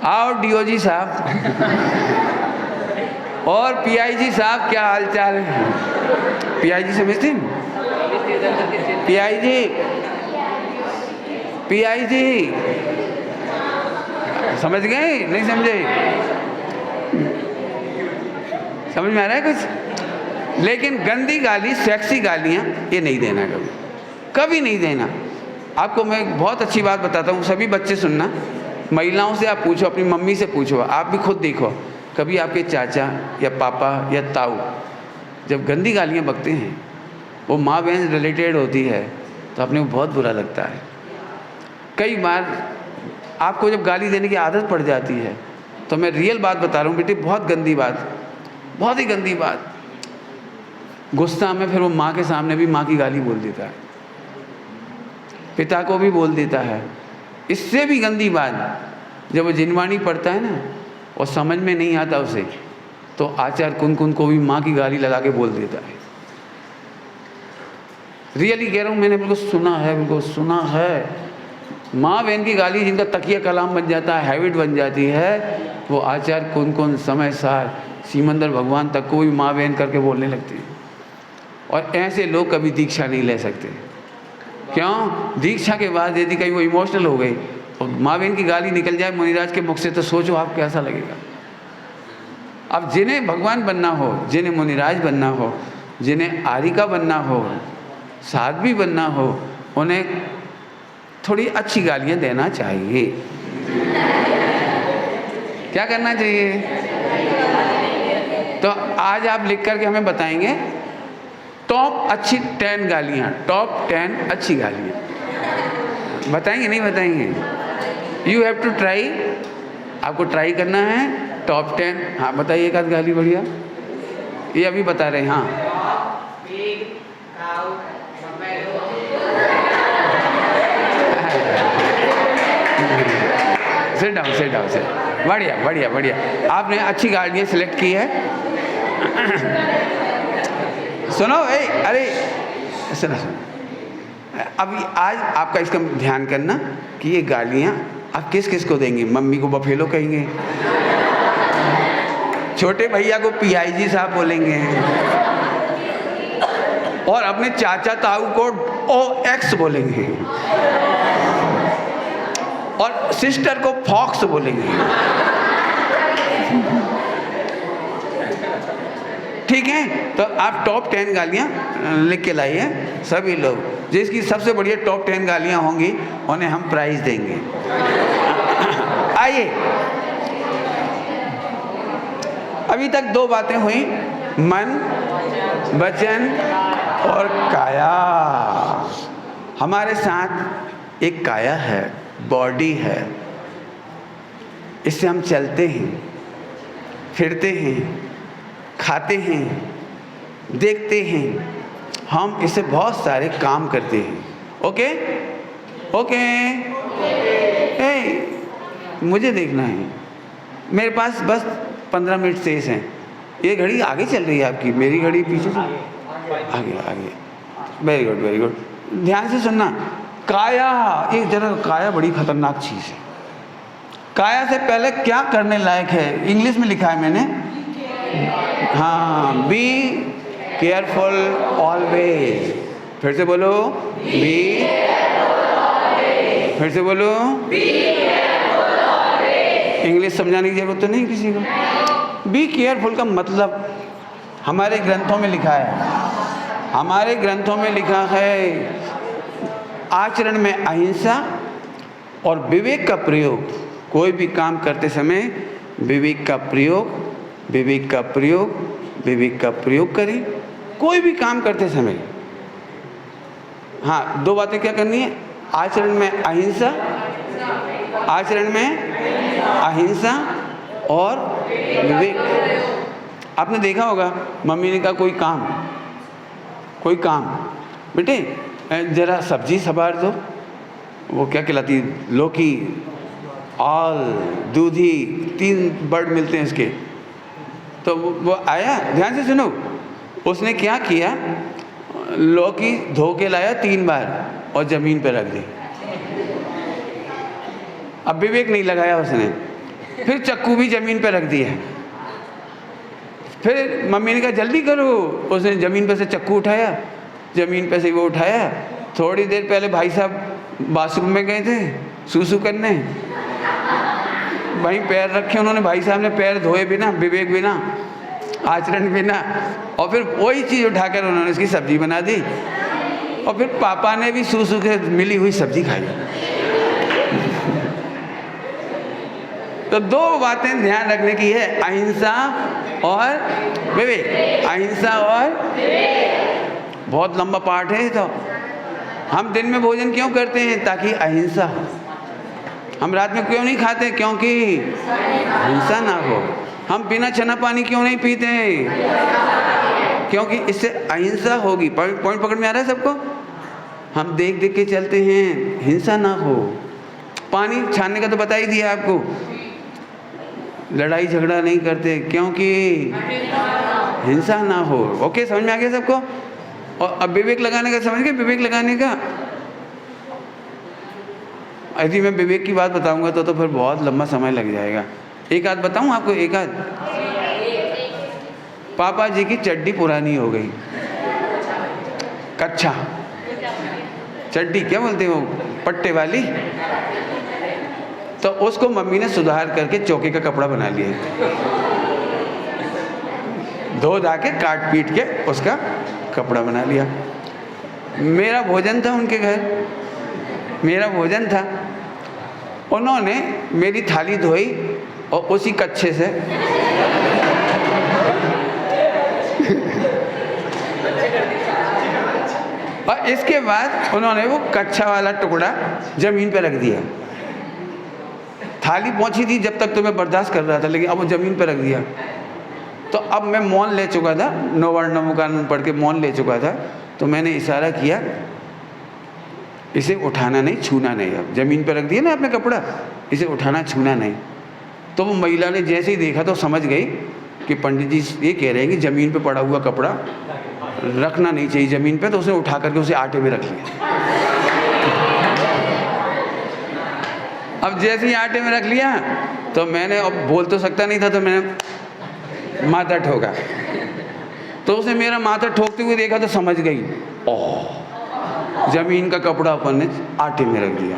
आओ डीओ जी साहब और पीआईजी साहब, क्या हालचाल है? पीआईजी समझते हैं? पीआईजी, पीआईजी समझ गए? नहीं समझे? समझ में आ रहा है कुछ? लेकिन गंदी गाली, सेक्सी गालियाँ ये नहीं देना, कभी कभी नहीं देना। आपको मैं एक बहुत अच्छी बात बताता हूँ, सभी बच्चे सुनना। महिलाओं से आप पूछो, अपनी मम्मी से पूछो, आप भी खुद देखो, कभी आपके चाचा या पापा या ताऊ जब गंदी गालियाँ बकते हैं, वो माँ बहन रिलेटेड होती है, तो अपने को बहुत बुरा लगता है। कई बार आपको जब गाली देने की आदत पड़ जाती है, तो मैं रियल बात बता रहा हूँ बेटे, बहुत गंदी बात, बहुत ही गंदी बात, गुस्सा में फिर वो माँ के सामने भी माँ की गाली बोल देता है, पिता को भी बोल देता है। इससे भी गंदी बात, जब वो जिनवाणी पढ़ता है ना और समझ में नहीं आता उसे, तो आचार्य कुन-कुन को भी माँ की गाली लगा के बोल देता है। रियली कह रहा हूँ, मैंने बिल्कुल सुना है, बिल्कुल सुना है। माँ बहन की गाली जिनका तकिया कलाम बन जाता है, हैबिट बन जाती है, वो आचार्य कुन-कुन, समय सार, सीमंदर भगवान तक को भी माँ बहन करके बोलने लगते हैं। और ऐसे लोग कभी दीक्षा नहीं ले सकते। क्यों? दीक्षा के बाद यदि कहीं वो इमोशनल हो गए और माँ बहन की गाली निकल जाए मुनिराज के मुख से, तो सोचो आप कैसा लगेगा। अब जिन्हें भगवान बनना हो, जिन्हें मुनिराज बनना हो, जिन्हें आरिका बनना हो, साध्वी बनना हो, उन्हें थोड़ी अच्छी गालियाँ देना चाहिए। क्या करना चाहिए? तो आज आप लिख करके हमें बताएंगे टॉप अच्छी 10 गालियाँ, टॉप 10 अच्छी गालियाँ बताएंगे, नहीं बताएंगे? यू हैव टू ट्राई, आपको ट्राई करना है। टॉप 10, हाँ बताइए एक आध गाली बढ़िया, ये अभी बता रहे हैं। हाँ sit down, sit down, sit. बढ़िया बढ़िया बढ़िया, आपने अच्छी गालियाँ सिलेक्ट की है। सुनो, अरे सुनो सुनो, अभी आज आपका इसका ध्यान करना कि ये गालियाँ आप किस किस को देंगे। मम्मी को बफेलो कहेंगे, छोटे भैया को PIG साहब बोलेंगे, और अपने चाचा ताऊ को OX बोलेंगे, और सिस्टर को फॉक्स बोलेंगे। ठीक है, तो आप टॉप 10 गालियाँ लिख के लाइए सभी लोग। जिसकी सबसे बढ़िया टॉप 10 गालियाँ होंगी उन्हें हम प्राइज देंगे। आइए, अभी तक 2 बातें हुई, मन, वचन और काया। हमारे साथ एक काया है, बॉडी है, इससे हम चलते हैं, फिरते हैं, खाते हैं, देखते हैं, हम इससे बहुत सारे काम करते हैं। ओके ओके, मुझे देखना है, मेरे पास बस 15 मिनट शेष हैं। ये घड़ी आगे चल रही है आपकी, मेरी घड़ी पीछे से आगे आगे। वेरी गुड वेरी गुड, ध्यान से सुनना। काया, एक जरा, काया बड़ी खतरनाक चीज़ है। काया से पहले क्या करने लायक है, इंग्लिश में लिखा है मैंने। हाँ, बी केयरफुल ऑलवेज। फिर से बोलो, बी, फिर से बोलो, इंग्लिश समझाने की जरूरत तो नहीं किसी को। बी केयरफुल का मतलब हमारे ग्रंथों में लिखा है, हमारे ग्रंथों में लिखा है आचरण में अहिंसा और विवेक का प्रयोग। कोई भी काम करते समय विवेक का प्रयोग, विवेक का प्रयोग, विवेक का प्रयोग करें कोई भी काम करते समय। हाँ, 2 बातें क्या करनी है, आचरण में अहिंसा, आचरण में अहिंसा और विवेक। आपने देखा होगा, मम्मी ने कहा कोई काम, बेटे जरा सब्जी संभार दो, वो क्या कहलाती, लौकी, आल, दूधी, 3 वर्ड मिलते हैं इसके। तो वो आया, ध्यान से सुनो, उसने क्या किया, लौकी धो के लाया 3 बार और ज़मीन पे रख दी। अब विवेक नहीं लगाया उसने, फिर चक्कू भी ज़मीन पे रख दिया। फिर मम्मी ने कहा जल्दी करो, उसने ज़मीन पे से चक्कू उठाया, ज़मीन पे से वो उठाया। थोड़ी देर पहले भाई साहब बाथरूम में गए थे सूसू करने, वहीं पैर रखे उन्होंने, भाई साहब ने पैर धोए बिना, विवेक बिना, आचरण बिना, और फिर वही चीज़ उठाकर उन्होंने इसकी सब्जी बना दी। और फिर पापा ने भी सूसू के मिली हुई सब्जी खाई। तो 2 बातें ध्यान रखने की है, अहिंसा और विवेक। अहिंसा और बहुत लंबा पाठ है तो हम दिन में भोजन क्यों करते हैं? ताकि अहिंसा हो। हम रात में क्यों नहीं खाते? क्योंकि हिंसा ना हो। हम बिना चना पानी क्यों नहीं पीते? क्योंकि इससे अहिंसा होगी। पॉइंट पकड़ में आ रहा है सबको? हम देख देख के चलते हैं, हिंसा ना हो। पानी छानने का तो बता ही दिया आपको। लड़ाई झगड़ा नहीं करते क्योंकि हिंसा ना हो। ओके, समझ में आ गया सबको? और अब विवेक लगाने का समझ गए? विवेक लगाने का, यदि मैं विवेक की बात बताऊंगा तो फिर बहुत लंबा समय लग जाएगा। एक आध बताऊं आपको, एक आध। पापा जी की चड्डी पुरानी हो गई, कच्छा चड्डी, क्या बोलते हैं वो, पट्टे वाली, तो उसको मम्मी ने सुधार करके चौके का कपड़ा बना लिया, धो धा के काट पीट के उसका कपड़ा बना लिया। मेरा भोजन था उनके घर, मेरा भोजन था, उन्होंने मेरी थाली धोई और उसी कच्छे से और इसके बाद उन्होंने वो कच्छा वाला टुकड़ा जमीन पे रख दिया। थाली पहुंची थी जब तक तो मैं बर्दाश्त कर रहा था, लेकिन अब वो जमीन पे रख दिया। तो अब मैं मौन ले चुका था, नो वर्ण नमो कानून पढ़ के मौन ले चुका था। तो मैंने इशारा किया, इसे उठाना नहीं, छूना नहीं। अब जमीन पर रख दिया ना आपने कपड़ा, इसे उठाना छूना नहीं। तो वो महिला ने जैसे ही देखा तो समझ गई कि पंडित जी ये कह रहे हैं कि ज़मीन पे पड़ा हुआ कपड़ा रखना नहीं चाहिए ज़मीन पे, तो उसने उठा करके उसे आटे में रख लिया। अब जैसे ही आटे में रख लिया तो मैंने, अब बोल तो सकता नहीं था, तो मैंने माथा ठोका। तो उसने मेरा माथा ठोकते हुए देखा तो समझ गई, ओह, ज़मीन का कपड़ा अपन ने आटे में रख दिया।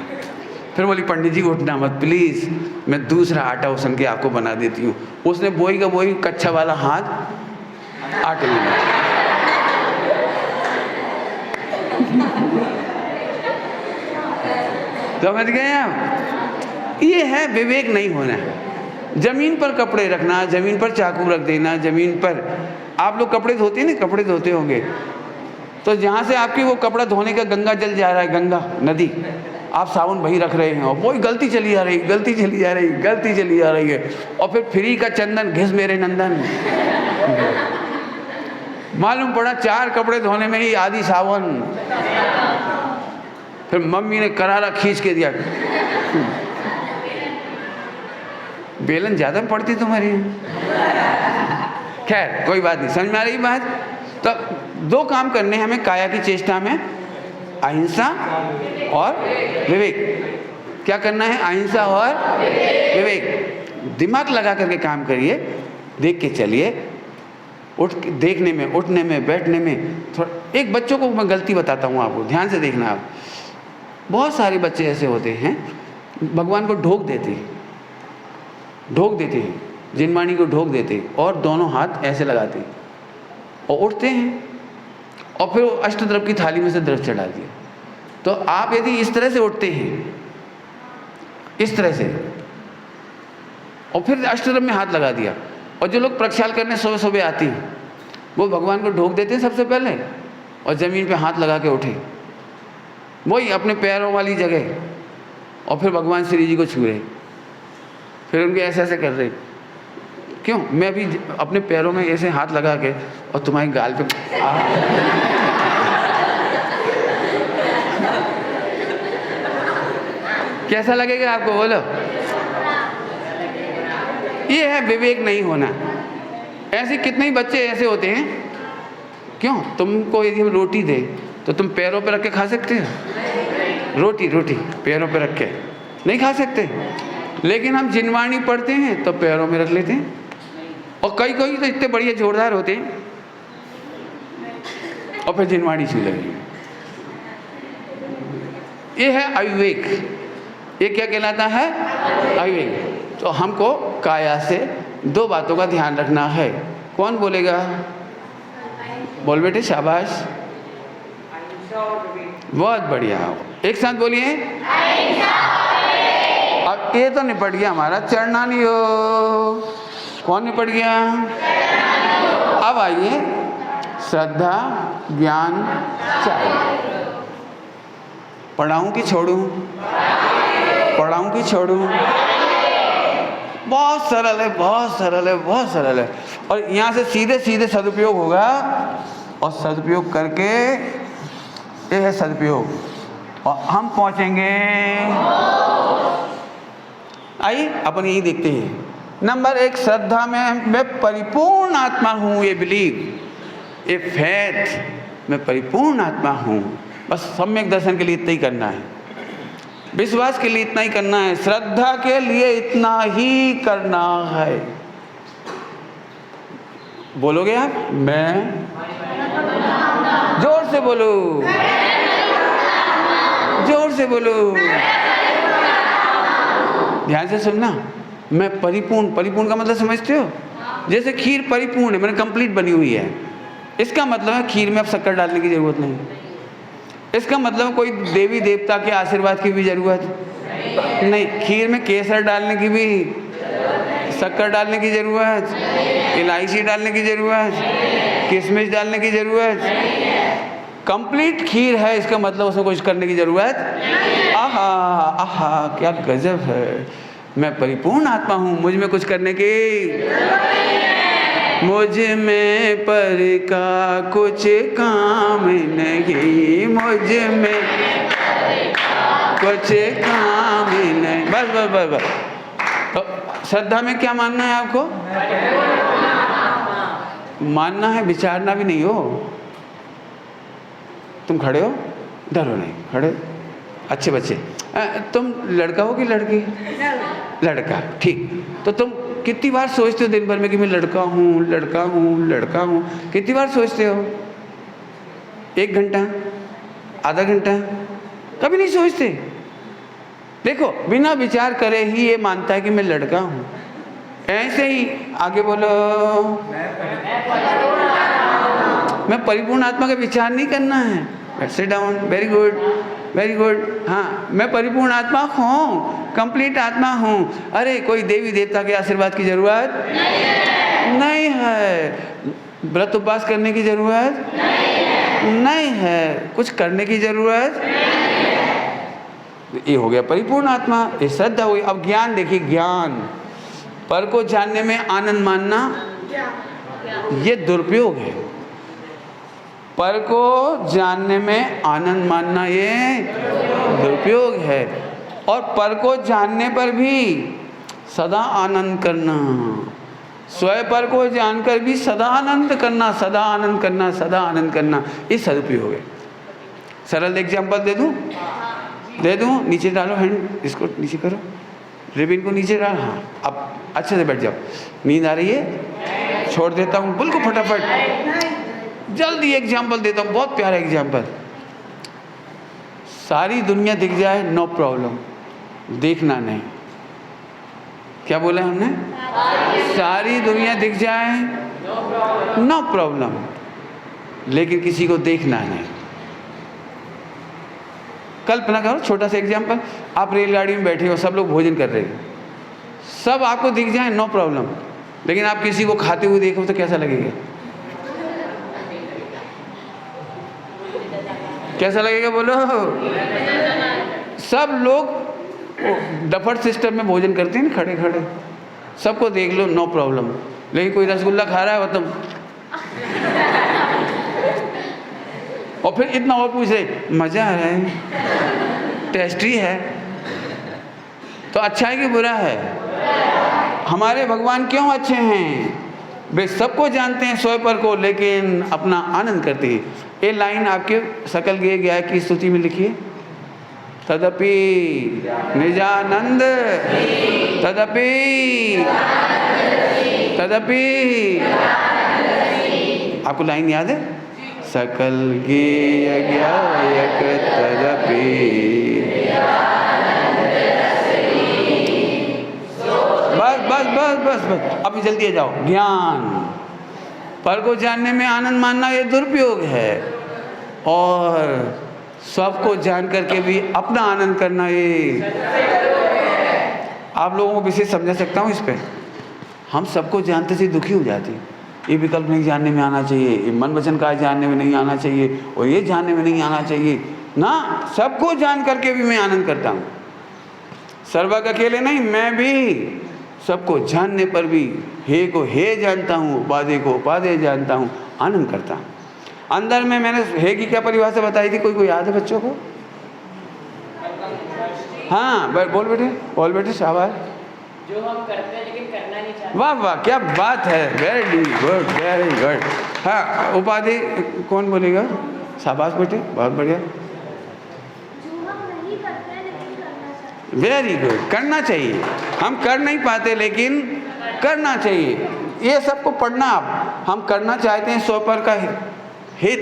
फिर बोली, पंडित जी उठना मत प्लीज़, मैं दूसरा आटा उसन के आपको बना देती हूँ। उसने बोई का बोई कच्चा वाला हाथ आटे में डाला। समझ गए आप? ये है विवेक नहीं होना। जमीन पर कपड़े रखना, जमीन पर चाकू रख देना, जमीन पर आप लोग कपड़े धोते हैं ना, कपड़े धोते होंगे, तो जहाँ से आपकी वो कपड़ा धोने का गंगा जल जा रहा है, गंगा नदी, आप साबुन वही रख रहे हैं और वही गलती चली आ रही, गलती चली आ रही, गलती चली आ रही है। और फिर फ्री का चंदन घिस मेरे नंदन। मालूम पड़ा 4 कपड़े धोने में ही आधी साबुन। फिर मम्मी ने करारा खींच के दिया, बेलन ज्यादा पड़ती तुम्हारी। खैर कोई बात नहीं, समझ में आ रही बात? तो 2 काम करने हमें काया की चेष्टा में, अहिंसा और विवेक। क्या करना है? अहिंसा और विवेक। दिमाग लगा करके काम करिए, देख के चलिए, देखने में, उठने में, बैठने में थोड़ा। एक बच्चों को मैं गलती बताता हूँ आपको, ध्यान से देखना आप। बहुत सारे बच्चे ऐसे होते हैं, भगवान को ढोक देते हैं, जिनवाणी को ढोक देते और दोनों हाथ ऐसे लगाते और उठते हैं और फिर अष्टद्रव की थाली में से द्रव चढ़ा दिया। तो आप यदि इस तरह से उठते हैं, इस तरह से, और फिर अष्टद्रव में हाथ लगा दिया, और जो लोग प्रक्षाल करने सुबह सुबह आती हैं वो भगवान को ढोक देते हैं सबसे पहले और ज़मीन पे हाथ लगा के उठे, वही अपने पैरों वाली जगह, और फिर भगवान श्री जी को छू रहे, फिर उनके ऐसे ऐसे कर रहे। क्यों? मैं अभी अपने पैरों में ऐसे हाथ लगा के और तुम्हारी गाल पे कैसा लगेगा आपको? बोलो। ये है विवेक नहीं होना। ऐसे कितने ही बच्चे ऐसे होते हैं। क्यों? तुमको यदि हम रोटी दे तो तुम पैरों पे रख के खा सकते हो? रोटी पैरों पे रख के नहीं खा सकते, लेकिन हम जिनवाणी पढ़ते हैं तो पैरों में रख लेते हैं। और कई तो इतने बढ़िया जोरदार होते हैं और फिर जिनवाणी छू लेंगे। ये है अविवेक। ये क्या कहलाता है? अविवेक। तो हमको काया से 2 बातों का ध्यान रखना है। कौन बोलेगा? बोल बेटे, शाबाश, बहुत बढ़िया। एक साथ बोलिए। अब ये तो निपट गया हमारा चरणानी योग। कौन निपट गया? अब आइए श्रद्धा, ज्ञान, चाय। पढ़ाऊं कि छोड़ूं? पढ़ाऊं कि छोड़ूं? बहुत सरल है, बहुत सरल है, बहुत सरल है। और यहाँ से सीधे सीधे सदुपयोग होगा, और सदुपयोग करके ये है सदुपयोग, और हम पहुँचेंगे। आइए अपन यही देखते हैं। नंबर 1, श्रद्धा में मैं परिपूर्ण आत्मा हूँ, ये बिलीव, ये फैथ, मैं परिपूर्ण आत्मा हूँ। बस सम्यक दर्शन के लिए इतना ही करना है, विश्वास के लिए इतना ही करना है, श्रद्धा के लिए इतना ही करना है। बोलोगे आप? मैं, जोर से बोलो, जोर से बोलो, ध्यान से सुनना। मैं परिपूर्ण, परिपूर्ण का मतलब समझते हो? जैसे खीर परिपूर्ण है, मैंने कंप्लीट बनी हुई है, इसका मतलब है खीर में अब शक्कर डालने की जरूरत नहीं। इसका मतलब कोई देवी देवता के आशीर्वाद की भी जरूरत नहीं, खीर में केसर डालने की भी, शक्कर डालने की जरूरत, इलायची डालने की जरूरत, किशमिश डालने की जरूरत, कंप्लीट खीर है, इसका मतलब उसमें कुछ करने की जरूरत। आहा आहा, क्या गजब है। मैं परिपूर्ण आत्मा हूँ, मुझ में कुछ करने की, मुझ में पर का कुछ काम नहीं, मुझ में कुछ काम नहीं। बस बस बस बस। तो श्रद्धा में क्या मानना है आपको? मानना है, विचारना भी नहीं हो। तुम खड़े हो, डरो नहीं, खड़े अच्छे बच्चे। तुम लड़का हो कि लड़की? लड़का, ठीक। तो तुम कितनी बार सोचते हो दिन भर में कि मैं लड़का हूँ, लड़का हूँ, लड़का हूँ? कितनी बार सोचते हो? 1 घंटा, आधा घंटा? कभी नहीं सोचते। देखो, बिना विचार करे ही ये मानता है कि मैं लड़का हूँ। ऐसे ही आगे बोलो, मैं परिपूर्ण आत्मा का विचार नहीं करना है। Sit down, very good, very good. हाँ, मैं परिपूर्ण आत्मा हूँ, कंप्लीट आत्मा हूँ। अरे कोई देवी देवता के आशीर्वाद की जरूरत नहीं है, व्रत उपवास करने की जरूरत नहीं है, कुछ करने की जरूरत। ये हो गया परिपूर्ण आत्मा, ये श्रद्धा हुई। अब ज्ञान देखिए, ज्ञान, पर को जानने में आनंद मानना ये दुरुपयोग है। पर को जानने में आनंद मानना ये दुरुपयोग है। और पर को जानने पर भी सदा आनंद करना, स्वयं पर को जानकर भी सदा आनंद करना, सदा आनंद करना, सदा आनंद करना, ये सदुपयोग है। सरल एग्जाम्पल दे दूं? दे दूं? नीचे डालो हैंड, इसको नीचे करो, रिबिन को नीचे डाल। हाँ, अब अच्छे से बैठ जाओ। नींद आ रही है? छोड़ देता हूँ बिल्कुल फटाफट, जल्दी एग्जाम्पल देता हूँ, बहुत प्यारा एग्जाम्पल। सारी दुनिया दिख जाए, नो प्रॉब्लम, देखना नहीं। क्या बोला हमने? सारी दुनिया दिख जाए, नो प्रॉब्लम, लेकिन किसी को देखना नहीं। कल्पना करो, छोटा सा एग्जाम्पल, आप रेलगाड़ी में बैठे हो, सब लोग भोजन कर रहे हैं, सब आपको दिख जाए, नो प्रॉब्लम, लेकिन आप किसी को खाते हुए देखो तो कैसा लगेगा? कैसा लगेगा बोलो? सब लोग डफर सिस्टम में भोजन करते हैं ना, खड़े खड़े, सबको देख लो, नो प्रॉब्लम, लेकिन कोई रसगुल्ला खा रहा है वो तुम, और फिर इतना और पूछ रहे, मजा आ रहा है, टेस्टी है, तो अच्छा है कि बुरा है? हमारे भगवान क्यों अच्छे हैं? वे सबको जानते हैं, स्वयं पर को, लेकिन अपना आनंद करते हैं। ये लाइन आपके सकल गे गाय की स्तुति में लिखिए, तदपि निजानंद, तदपि तदपि। आपको लाइन याद है? सकल गेय गायक तदपि, बस बस बस बस बस, अभी जल्दी आ जाओ। ज्ञान, पर को जानने में आनंद मानना ये दुरुपयोग है, और सबको जान करके भी अपना आनंद करना ये। आप लोगों को विशेष समझा सकता हूँ इस पे। हम सबको जानते से दुखी हो जाते हैं, ये विकल्प नहीं जानने में आना चाहिए, ये मन वचन का जानने में नहीं आना चाहिए, और ये जानने में नहीं आना चाहिए। ना, सबको जान करके भी मैं आनंद करता हूँ। सर्वज्ञ अकेले नहीं, मैं भी सबको जानने पर भी हे को हे जानता हूँ, उपाधि को उपाधि जानता हूँ, आनंद करता हूँ। अंदर में मैंने हे की क्या परिभाषा बताई थी, कोई याद है बच्चों को? हाँ बोल बेटे शाबाश। जो हम करते हैं लेकिन करना नहीं चाहते। वाह वाह, क्या बात है, वेरी गुड वेरी गुड। हाँ, उपाधि कौन बोलेगा? शाबाश बेटे, बहुत बढ़िया, वेरी गुड। करना चाहिए, हम कर नहीं पाते लेकिन करना चाहिए। ये सबको पढ़ना आप। हम करना चाहते हैं 100 पर का हित,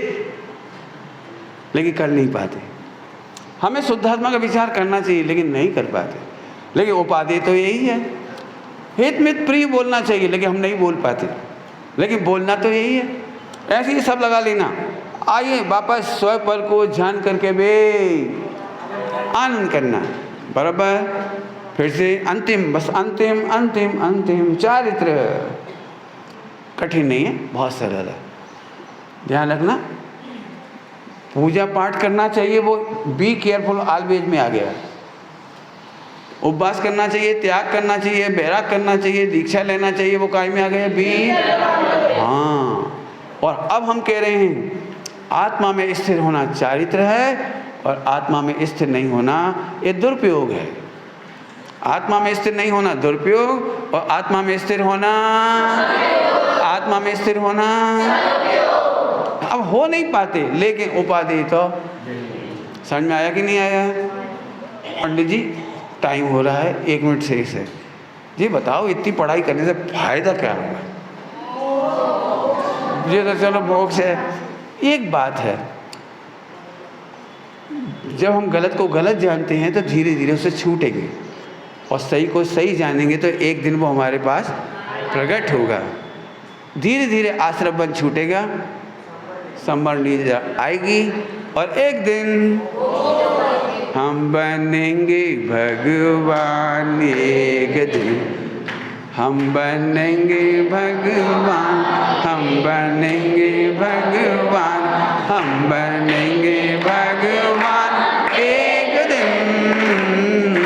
लेकिन कर नहीं पाते। हमें शुद्धात्मा का विचार करना चाहिए लेकिन नहीं कर पाते। लेकिन उपाधि तो यही है, हित मित प्रिय बोलना चाहिए लेकिन हम नहीं बोल पाते, लेकिन बोलना तो यही है। ऐसे ही सब लगा लेना। आइए वापस स्वयं पर को ध्यान करके बे आनंद करना, बराबर। फिर से अंतिम, बस अंतिम अंतिम अंतिम चारित्र। कठिन नहीं है, बहुत सरल है, ध्यान रखना। पूजा पाठ करना चाहिए, वो बी केयरफुल ऑलवेज में आ गया। उपवास करना चाहिए, त्याग करना चाहिए, बैराग करना चाहिए, दीक्षा लेना चाहिए, वो काय में आ गया? बी। हाँ, और अब हम कह रहे हैं आत्मा में स्थिर होना चारित्र है और आत्मा में स्थिर नहीं होना ये दुरुपयोग है। आत्मा में स्थिर नहीं होना दुरुपयोग और आत्मा में स्थिर होना, आत्मा में स्थिर होना अब हो नहीं पाते। लेकिन उपाधि तो समझ में आया कि नहीं आया? पंडित जी टाइम हो रहा है, 1 मिनट शेष है जी, बताओ इतनी पढ़ाई करने से फायदा क्या होगा? ये तो चलो मोक्ष है। एक बात है, जब हम गलत को गलत जानते हैं तो धीरे धीरे उससे छूटेंगे और सही को सही जानेंगे तो एक दिन वो हमारे पास प्रकट होगा। धीरे धीरे आश्रम बन छूटेगा, संवर्ण आएगी और एक दिन हम बनेंगे भगवान। एक दिन हम बनेंगे भगवान, हम बनेंगे भगवान, हम बनेंगे भगवान एक दिन।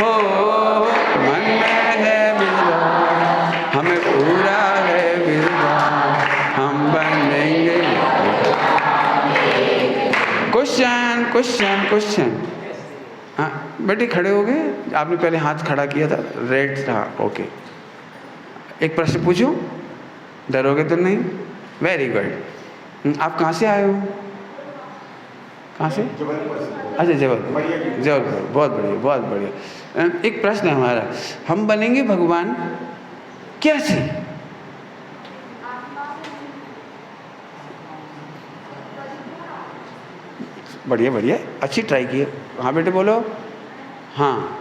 हो मन में है विश्वास, हमें पूरा है विश्वास, हम बनेंगे। Question question question. हाँ बेटे खड़े हो गए, आपने पहले हाथ खड़ा किया था, रेड था, ओके। एक प्रश्न पूछूं, डरोगे तो नहीं? Very good. आप कहाँ से आए हो? कहाँ से? अच्छा जबलपुर, बहुत बढ़िया बहुत बढ़िया। एक प्रश्न है हमारा, हम बनेंगे भगवान कैसे? बढ़िया बढ़िया, अच्छी ट्राई की है। हाँ बेटे बोलो। हाँ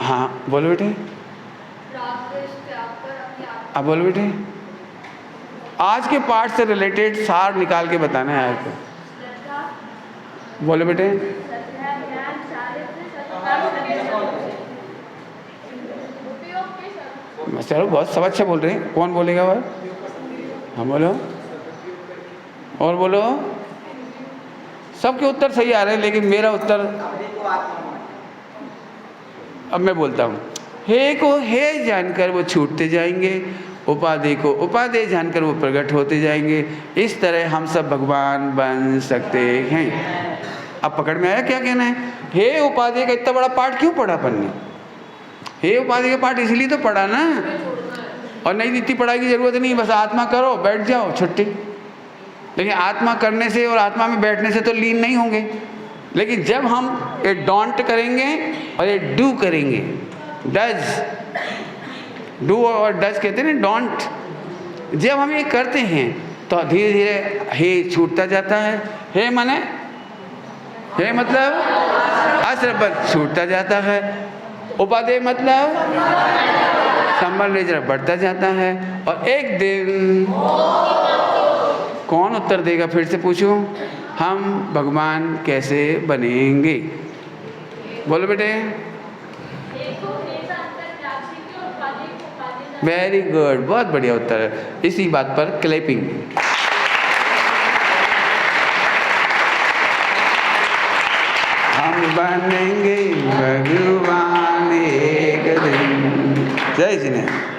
हाँ बोलो बेटे। अब बोलो बेटे, आज के पाठ से रिलेटेड सार निकाल के बताना है आपको। बोलो बेटे। चलो बहुत सब अच्छा बोल रहे हैं, कौन बोलेगा वह? हाँ बोलो और बोलो। सबके उत्तर सही आ रहे हैं लेकिन मेरा उत्तर, अब मैं बोलता हूँ, हे को हे जानकर वो छूटते जाएंगे, उपाधि को उपाधि जानकर वो प्रकट होते जाएंगे। इस तरह हम सब भगवान बन सकते हैं। अब पकड़ में आया क्या कहना है? हे उपाधि का इतना बड़ा पाठ क्यों पढ़ा अपन ने? हे उपाधि का पाठ इसलिए तो पढ़ा ना, और नहीं इतनी पढ़ाई की जरूरत नहीं, बस आत्मा करो बैठ जाओ छुट्टी। लेकिन आत्मा करने से और आत्मा में बैठने से तो लीन नहीं होंगे। लेकिन जब हम ये डोंट करेंगे और ये डू करेंगे, डज, डू और डज कहते हैं ना, डोंट, जब हम ये करते हैं तो धीरे धीरे हे छूटता जाता है। हे माने, हे मतलब आश्रम छूटता जाता है, उपाधि मतलब संबंध बढ़ता जाता है, और एक दिन कौन उत्तर देगा? फिर से पूछूं, हम भगवान कैसे बनेंगे? बोलो बेटे। वेरी गुड, बहुत बढ़िया उत्तर है। इसी बात पर क्लैपिंग। हम बनेंगे भगवान एक दिन। जय जिनेन्द्र।